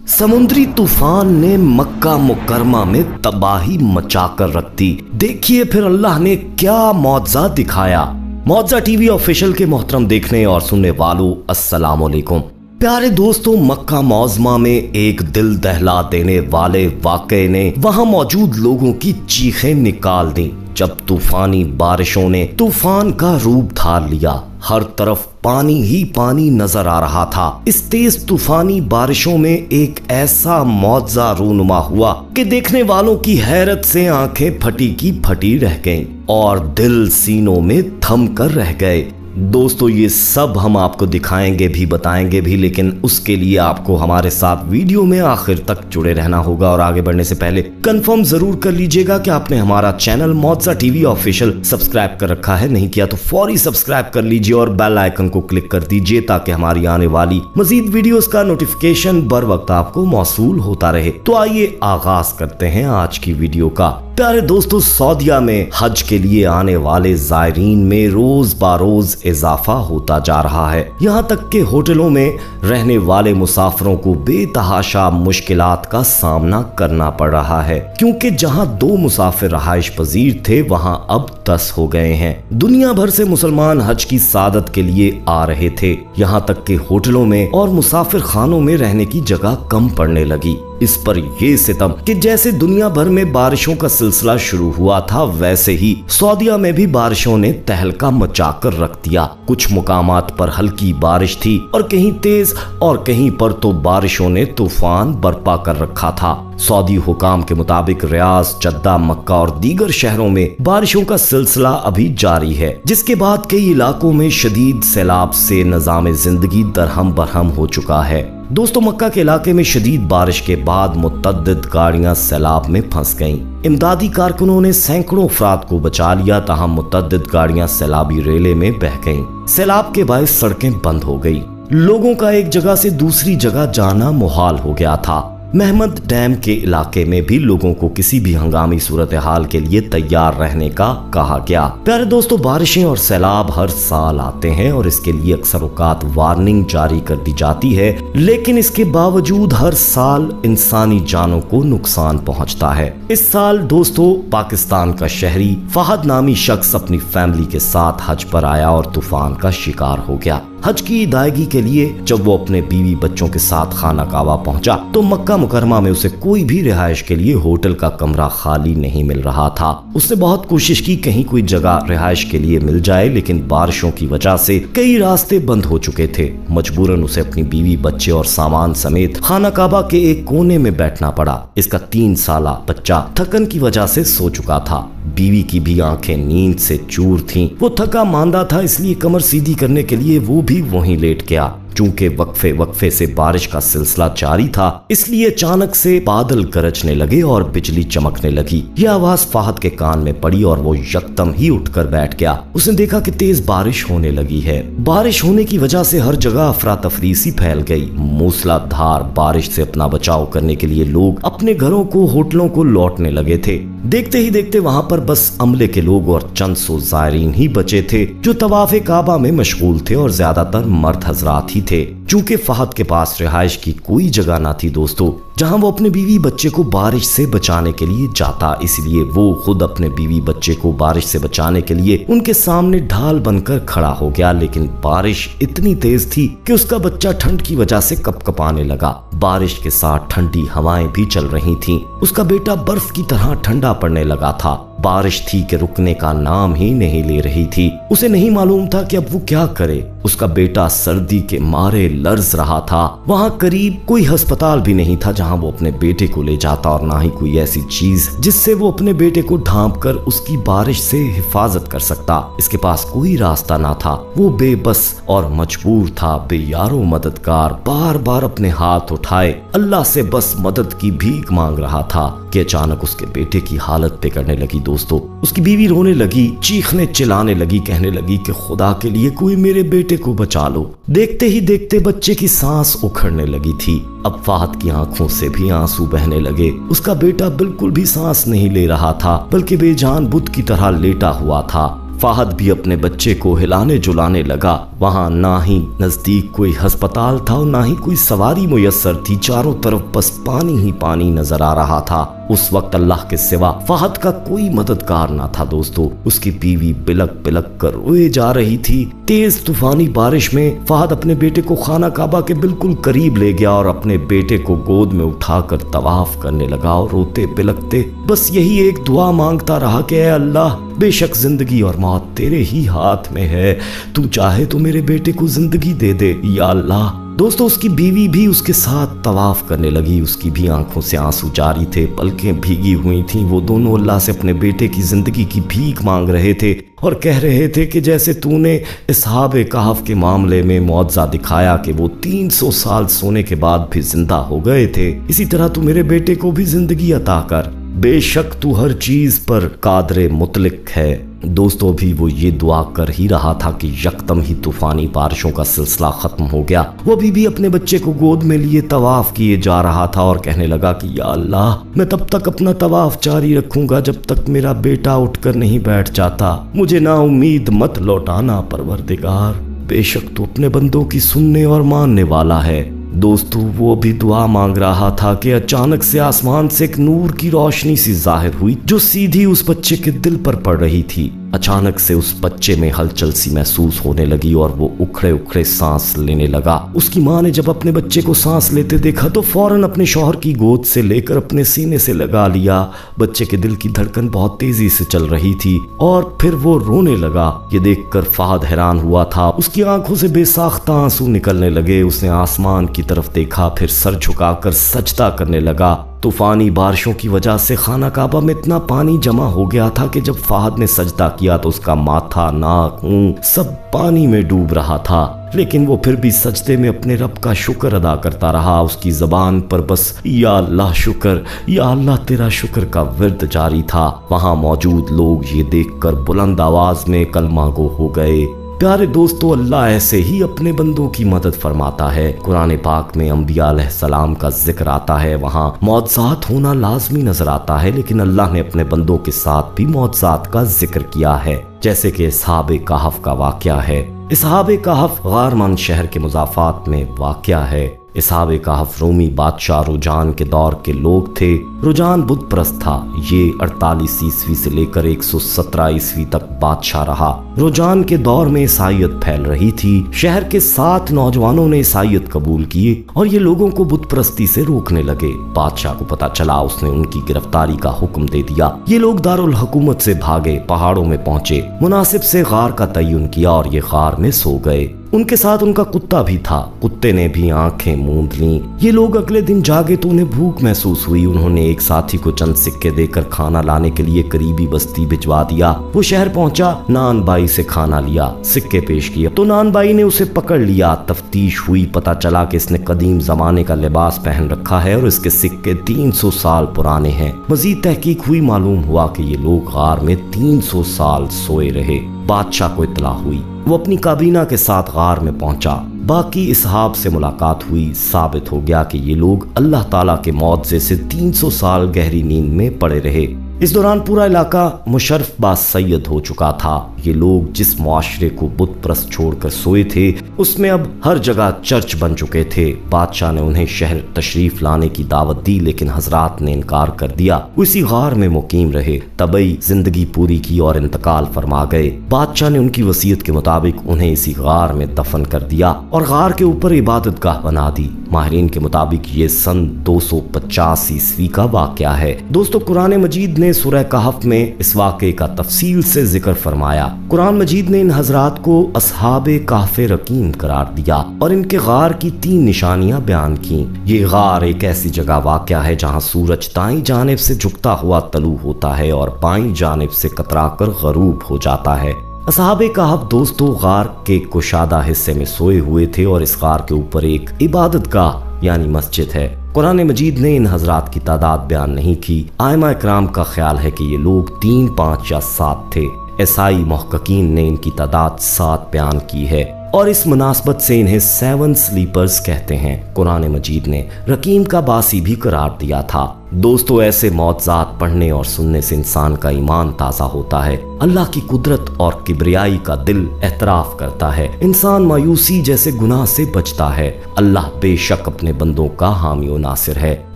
समुद्री तूफान ने मक्का मुकरमा में तबाही मचाकर रख दी। देखिए फिर अल्लाह ने क्या मौजज़ा दिखाया। मौजज़ा टीवी ऑफिशियल के मोहतरम देखने और सुनने वालों, अस्सलाम वालेकुम। प्यारे दोस्तों, मक्का मौज़मा में एक दिल दहला देने वाले वाक़े ने वहां मौजूद लोगों की चीखें निकाल दी जब तूफानी बारिशों ने तूफान का रूप धार लिया। हर तरफ पानी ही पानी नजर आ रहा था। इस तेज तूफानी बारिशों में एक ऐसा मौजज़ा रूनुमा हुआ कि देखने वालों की हैरत से आंखें फटी की फटी रह गईं और दिल सीनों में थम कर रह गए। दोस्तों, ये सब हम आपको दिखाएंगे भी, बताएंगे भी, लेकिन उसके लिए आपको हमारे साथ वीडियो में आखिर तक जुड़े रहना होगा। और आगे बढ़ने से पहले कंफर्म जरूर कर लीजिएगा कि आपने हमारा चैनल मौजज़ा टीवी ऑफिशियल सब्सक्राइब कर रखा है। नहीं किया तो फौरी सब्सक्राइब कर लीजिए और बेल आइकन को क्लिक कर दीजिए ताकि हमारी आने वाली मजीद वीडियोस का नोटिफिकेशन बर वक्त आपको मौसूल होता रहे। तो आइए आगाज करते हैं आज की वीडियो का। प्यारे दोस्तों, सऊदीया में हज के लिए आने वाले जायरीन में रोज बारोज इजाफा होता जा रहा है। यहाँ तक के होटलों में रहने वाले मुसाफिरों को बेतहाशा मुश्किलात का सामना करना पड़ रहा है, क्योंकि जहाँ 2 मुसाफिर रहाइश पजीर थे वहाँ अब 10 हो गए हैं। दुनिया भर से मुसलमान हज की सादत के लिए आ रहे थे। यहाँ तक के होटलों में और मुसाफिर खानों में रहने की जगह कम पड़ने लगी। इस पर ये सितम कि जैसे दुनिया भर में बारिशों का सिलसिला शुरू हुआ था, वैसे ही सऊदीया में भी बारिशों ने तहलका मचाकर रख दिया। कुछ मुकामात पर हल्की बारिश थी और कहीं तेज और कहीं पर तो बारिशों ने तूफान बर्पा कर रखा था। सऊदी हुकाम के मुताबिक रियाज, जद्दा, मक्का और दीगर शहरों में बारिशों का सिलसिला अभी जारी है, जिसके बाद कई इलाकों में शदीद सैलाब से निजाम जिंदगी दरहम बरहम हो चुका है। दोस्तों, मक्का के इलाके में शदीद बारिश के बाद मुतअद्दिद गाड़ियां सैलाब में फंस गईं। इमदादी कारकुनों ने सैकड़ों अफराद को बचा लिया, तहम मुतअद्दिद गाड़ियां सैलाबी रेले में बह गईं। सैलाब के बायस सड़कें बंद हो गई। लोगों का एक जगह से दूसरी जगह जाना मुहाल हो गया था। महमद डैम के इलाके में भी लोगों को किसी भी हंगामी सूरत हाल के लिए तैयार रहने का कहा गया। प्यारे दोस्तों, बारिशें और सैलाब हर साल आते हैं और इसके लिए अक्सर औकात वार्निंग जारी कर दी जाती है, लेकिन इसके बावजूद हर साल इंसानी जानों को नुकसान पहुंचता है। इस साल दोस्तों, पाकिस्तान का शहरी फहद नामी शख्स अपनी फैमिली के साथ हज पर आया और तूफान का शिकार हो गया। हज की अदायगी के लिए जब वो अपने बीवी बच्चों के साथ खाना काबा पहुंचा तो मक्का मुकरमा में उसे कोई भी रिहाइश के लिए होटल का कमरा खाली नहीं मिल रहा था। उसने बहुत कोशिश की कहीं कोई जगह रिहाइश के लिए मिल जाए, लेकिन बारिशों की वजह से कई रास्ते बंद हो चुके थे। मजबूरन उसे अपनी बीवी, बच्चे और सामान समेत खाना काबा के एक कोने में बैठना पड़ा। इसका 3 साला बच्चा थकन की वजह से सो चुका था। बीवी की भी आंखें नींद से चूर थीं। वो थका मांदा था, इसलिए कमर सीधी करने के लिए वो भी वहीं लेट गया। चूंकि वक्फे वक्फे से बारिश का सिलसिला जारी था, इसलिए अचानक से बादल गरजने लगे और बिजली चमकने लगी। यह आवाज फहद के कान में पड़ी और वो यकदम ही उठकर बैठ गया। उसने देखा कि तेज बारिश होने लगी है। बारिश होने की वजह से हर जगह अफरा तफरी सी फैल गई। मूसलाधार बारिश से अपना बचाव करने के लिए लोग अपने घरों को, होटलों को लौटने लगे थे। देखते ही देखते वहां पर बस अमले के लोग और चंद सौ जायरीन ही बचे थे जो तवाफ़े काबा में मशगूल थे और ज्यादातर मर्द हजरात ही थे। चूंकि फहद के पास रिहाइश की कोई जगह ना थी दोस्तों जहां वो अपने बीवी बच्चे को बारिश से बचाने के लिए जाता, इसलिए वो खुद अपने बीवी बच्चे को बारिश से बचाने के लिए उनके सामने ढाल बनकर खड़ा हो गया। लेकिन बारिश इतनी तेज थी कि उसका बच्चा ठंड की वजह से कपकपाने लगा। बारिश के साथ ठंडी हवाएं भी चल रही थीं। उसका बेटा बर्फ की तरह ठंडा पड़ने लगा था। बारिश थी कि रुकने का नाम ही नहीं ले रही थी। उसे नहीं मालूम था कि अब वो क्या करे। उसका बेटा सर्दी के मारे लर्ज रहा था। वहाँ करीब कोई अस्पताल भी नहीं था जहाँ वो अपने बेटे को ले जाता, और ना ही कोई ऐसी चीज जिससे वो अपने बेटे को ढांप कर उसकी बारिश से हिफाजत कर सकता। इसके पास कोई रास्ता ना था। वो बेबस और मजबूर था, बेयारो मददगार, बार बार अपने हाथ उठाए अल्लाह से बस मदद की भीख मांग रहा था कि अचानक उसके बेटे की हालत बिगड़ने लगी। दोस्तों, उसकी बीवी रोने लगी, चीखने चिल्लाने लगी, कहने लगी कि खुदा के लिए कोई मेरे बेटे को बचा लो। देखते ही देखते बच्चे की सांस उखड़ने लगी थी। अब फहद की आंखों से भी आंसू बहने लगे। उसका बेटा बिल्कुल भी सांस नहीं ले रहा था, बल्कि बेजान बुत की तरह लेटा हुआ था। फाहद भी अपने बच्चे को हिलाने जुलाने लगा। वहां ना ही नजदीक कोई अस्पताल था और ना ही कोई सवारी मुयस्सर थी। चारों तरफ बस पानी ही पानी नजर आ रहा था। उस वक्त अल्लाह के सिवा फाहद का कोई मददगार ना था। दोस्तों, उसकी बीवी बिलक बिलक कर रोए जा रही थी। तेज तूफानी बारिश में फाहद अपने बेटे को खाना काबा के बिल्कुल करीब ले गया और अपने बेटे को गोद में उठाकर तवाफ करने लगा और रोते बिलकते बस यही एक दुआ मांगता रहा कि ऐ अल्लाह, बेशक जिंदगी और मौत तेरे ही हाथ में है, तू चाहे तो मेरे बेटे को जिंदगी दे दे या अल्लाह। दोस्तों, उसकी बीवी भी उसके साथ तवाफ करने लगी। उसकी भी आंखों से आंसू जारी थे, पलकें भीगी हुई थीं। वो दोनों अल्लाह से अपने बेटे की जिंदगी की भीख मांग रहे थे और कह रहे थे कि जैसे तूने असहाबे कहफ के मामले में मौजज़ा दिखाया कि वो 300 साल सोने के बाद भी जिंदा हो गए थे, इसी तरह तू मेरे बेटे को भी जिंदगी अता कर। बेशक तू हर चीज पर कादरे मुतलिक है। दोस्तों, भी वो ये दुआ कर ही रहा था कि यकदम ही तूफानी बारिशों का सिलसिला खत्म हो गया। वो भी अपने बच्चे को गोद में लिए तवाफ किए जा रहा था और कहने लगा कि या अल्लाह, मैं तब तक अपना तवाफ जारी रखूंगा जब तक मेरा बेटा उठकर नहीं बैठ जाता। मुझे ना उम्मीद मत लौटाना परवरदिगार, बेशक तू अपने बंदों की सुनने और मानने वाला है। दोस्तों, वो भी दुआ मांग रहा था कि अचानक से आसमान से एक नूर की रोशनी सी जाहिर हुई जो सीधी उस बच्चे के दिल पर पड़ रही थी। अचानक से उस बच्चे में हलचल सी महसूस होने लगी और वो उखड़े उखड़े सांस लेने लगा। उसकी माँ ने जब अपने बच्चे को सांस लेते देखा तो फौरन अपने शौहर की गोद से लेकर अपने सीने से लगा लिया। बच्चे के दिल की धड़कन बहुत तेजी से चल रही थी और फिर वो रोने लगा। ये देखकर फाहद हैरान हुआ था। उसकी आंखों से बेसाख्ता आंसू निकलने लगे। उसने आसमान की तरफ देखा, फिर सर झुकाकर सजदा करने लगा। तूफानी बारिशों की वजह से खाना काबा में इतना पानी जमा हो गया था कि जब फाहद ने सजदा किया तो उसका माथा, नाक, मुंह सब पानी में डूब रहा था। लेकिन वो फिर भी सजदे में अपने रब का शुक्र अदा करता रहा। उसकी जबान पर बस या अल्लाह शुक्र, या अल्लाह तेरा शुक्र का विर्द जारी था। वहां मौजूद लोग ये देखकर बुलंद आवाज में कलमा गो हो गए। प्यारे दोस्तों, अल्लाह ऐसे ही अपने बंदों की मदद फरमाता है। कुरान पाक में अंबिया अलैहिस्सलाम का जिक्र आता है, वहाँ मौजज़ात होना लाजमी नजर आता है, लेकिन अल्लाह ने अपने बंदों के साथ भी मौजज़ात का जिक्र किया है, जैसे कि असहाबे कहफ का वाक़या है। असहाबे कहफ गारमान शहर के मुज़ाफ़ात में वाक़या है। असहाबे कहफ रोमी बादशाह रुजान के दौर के लोग थे। रुजान बुत परस्त था। ये 48 ईस्वी से लेकर 117 ईस्वी तक बादशाह रहा। रुजान के दौर में ईसाईयत फैल रही थी। शहर के 7 नौजवानों ने ईसाईयत कबूल किए और ये लोगों को बुत परस्ती से रोकने लगे। बादशाह को पता चला, उसने उनकी गिरफ्तारी का हुक्म दे दिया। ये लोग दारुल हुकूमत से भागे, पहाड़ों में पहुंचे, मुनासिब से गार का तय्युन किया और ये गार में सो गए। उनके साथ उनका कुत्ता भी था। कुत्ते ने भी आंखें मूंद लीं। ये लोग अगले दिन जागे तो उन्हें भूख महसूस हुई। उन्होंने एक साथी को चंद सिक्के देकर खाना लाने के लिए करीबी बस्ती भिजवा दिया। वो शहर पहुंचा, नान बाई से खाना लिया, सिक्के पेश किया तो नान बाई ने उसे पकड़ लिया। तफ्तीश हुई, पता चला कि इसने कदीम जमाने का लिबास पहन रखा है और इसके सिक्के 300 साल पुराने हैं। मजीद तहकीक हुई, मालूम हुआ कि ये लोग गार में 300 साल सोए रहे। बादशाह को इत्तला हुई। वो अपनी काबीना के साथ गार में पहुंचा। बाकी इसहाब से मुलाकात हुई। साबित हो गया कि ये लोग अल्लाह ताला के मौजज़े से 300 साल गहरी नींद में पड़े रहे। इस दौरान पूरा इलाका मुशर्रफ बा सैयद हो चुका था। ये लोग जिस मुआशरे को बुत परस्त छोड़कर सोए थे उसमें अब हर जगह चर्च बन चुके थे। बादशाह ने उन्हें शहर तशरीफ लाने की दावत दी, लेकिन हजरात ने इनकार कर दिया। उसी गार में मुकीम रहे, तबई जिंदगी पूरी की और इंतकाल फरमा गए। बादशाह ने उनकी वसीयत के मुताबिक उन्हें इसी गार में दफन कर दिया और गार के ऊपर इबादत गाह बना दी। माहिरीन के मुताबिक ये सन 250 ईस्वी का वाक़या है। दोस्तों, कुरान मजीद ने सूरह कहफ में इस वाक़े का तफसील से जिक्र फरमाया। कुरान मजीद ने इन हजरात को असहाबे कहफ़े रकीम करार दिया और इनके गार की 3 निशानियां बयान की। ये गार एक ऐसी जगह वाक़या है जहां सूरज दाईं जानिब से झुकता हुआ तलू होता है और बाईं जानिब से कतरा कर गरूब हो जाता है। असहाबे कहफ दोस्तों गार के कुशादा हिस्से में सोए हुए थे और इस गार के ऊपर एक इबादत गाह यानी मस्जिद है। कुरान मजीद ने इन हजरात की तादाद बयान नहीं की। आइमा इकराम का ख्याल है कि ये लोग 3, 5 या 7 थे। ईसाई मुहक्किकीन ने इनकी तादाद 7 बयान की है और इस मुनासबत से इन्हें 7 स्लीपर्स कहते हैं। कुरान मजीद ने रकीम का बासी भी करार दिया था। दोस्तों ऐसे मौज़ात पढ़ने और सुनने से इंसान का ईमान ताज़ा होता है, अल्लाह की कुदरत और किबरियाई का दिल एतराफ करता है, इंसान मायूसी जैसे गुनाह से बचता है। अल्लाह बेशक अपने बंदों का हामी व नासिर है।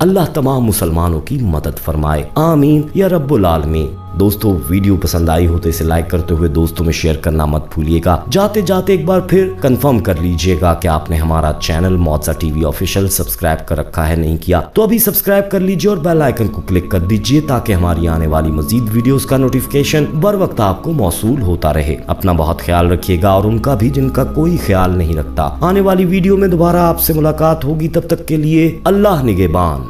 अल्लाह तमाम मुसलमानों की मदद फरमाए, आमीन या रब्बुल आलमीन। दोस्तों वीडियो पसंद आई हो तो इसे लाइक करते हुए दोस्तों में शेयर करना मत भूलिएगा। जाते जाते एक बार फिर कंफर्म कर लीजिएगा कि आपने हमारा चैनल मौजा टीवी ऑफिशियल सब्सक्राइब कर रखा है, नहीं किया तो अभी सब्सक्राइब कर लीजिए और बेल आइकन को क्लिक कर दीजिए ताकि हमारी आने वाली मजीद वीडियोस का नोटिफिकेशन बर वक्त आपको मौसूल होता रहे। अपना बहुत ख्याल रखिएगा और उनका भी जिनका कोई ख्याल नहीं रखता। आने वाली वीडियो में दोबारा आपसे मुलाकात होगी, तब तक के लिए अल्लाह निगहबान।